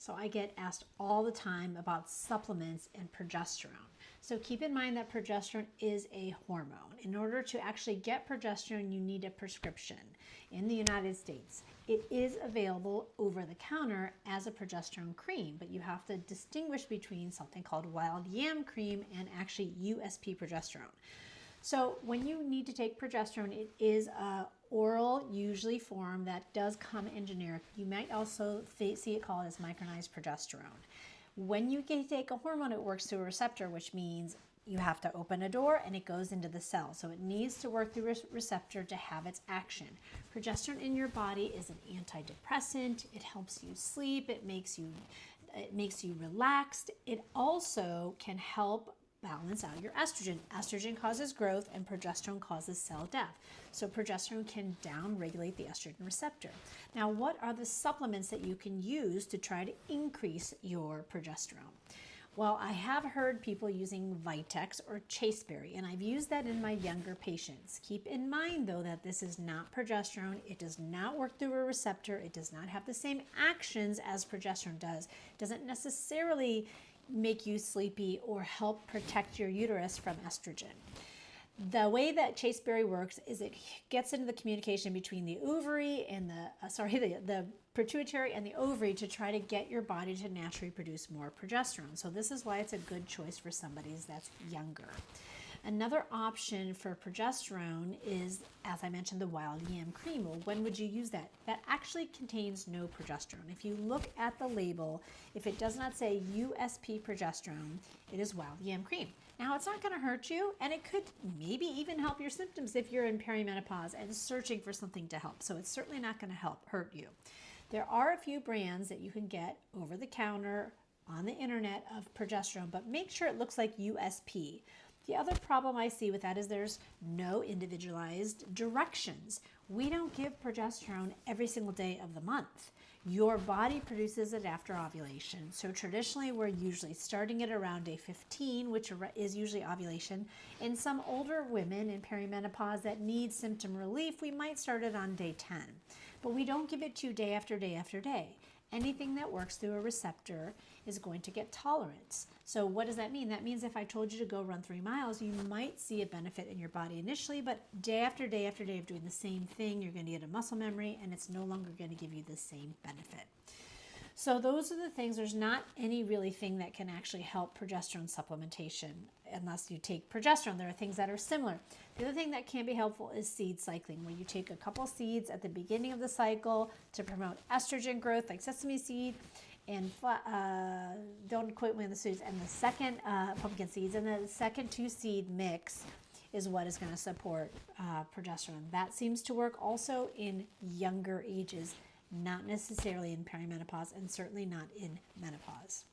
So I get asked all the time about supplements and progesterone. So keep in mind that progesterone is a hormone. In order to actually get progesterone, you need a prescription. In the United States, it is available over the counter as a progesterone cream, but you have to distinguish between something called wild yam cream and actually USP progesterone. So when you need to take progesterone, it is a oral, usually form that does come in generic. You might also see it called as micronized progesterone. When you take a hormone, it works through a receptor, which means you have to open a door and it goes into the cell. So it needs to work through a receptor to have its action. Progesterone in your body is an antidepressant. It helps you sleep. It makes you relaxed. It also can help balance out your estrogen. Estrogen causes growth and progesterone causes cell death. So progesterone can down-regulate the estrogen receptor. Now, what are the supplements that you can use to try to increase your progesterone? Well, I have heard people using Vitex or chasteberry, and I've used that in my younger patients. Keep in mind, though, that this is not progesterone. It does not work through a receptor. It does not have the same actions as progesterone does. It doesn't necessarily make you sleepy or help protect your uterus from estrogen. The way that chasteberry works is it gets into the communication between the ovary and the pituitary and the ovary to try to get your body to naturally produce more progesterone. So this is why it's a good choice for somebody that's younger. Another option for progesterone is, as I mentioned, the wild yam cream. Well, when would you use that? That actually contains no progesterone. If you look at the label, if it does not say USP progesterone, it is wild yam cream. Now, it's not going to hurt you, and it could maybe even help your symptoms if you're in perimenopause and searching for something to help. So it's certainly not going to hurt you. There are a few brands that you can get over the counter on the internet of progesterone, but make sure it looks like USP. The other problem I see with that is there's no individualized directions. We don't give progesterone every single day of the month. Your body produces it after ovulation. So traditionally, we're usually starting it around day 15, which is usually ovulation. In some older women in perimenopause that need symptom relief, we might start it on day 10. But we don't give it to you day after day after day. Anything that works through a receptor is going to get tolerance. So what does that mean? That means if I told you to go run 3 miles, you might see a benefit in your body initially, but day after day after day of doing the same thing, you're going to get a muscle memory and it's no longer going to give you the same benefit. So those are the things. There's not any really thing that can actually help progesterone supplementation unless you take progesterone. There are things that are similar. The other thing that can be helpful is seed cycling, where you take a couple seeds at the beginning of the cycle to promote estrogen growth, like sesame seed, and don't quote me on the seeds, and the second pumpkin seeds, and the second 2 seed mix is what is going to support progesterone. That seems to work also in younger ages, not necessarily in perimenopause and certainly not in menopause.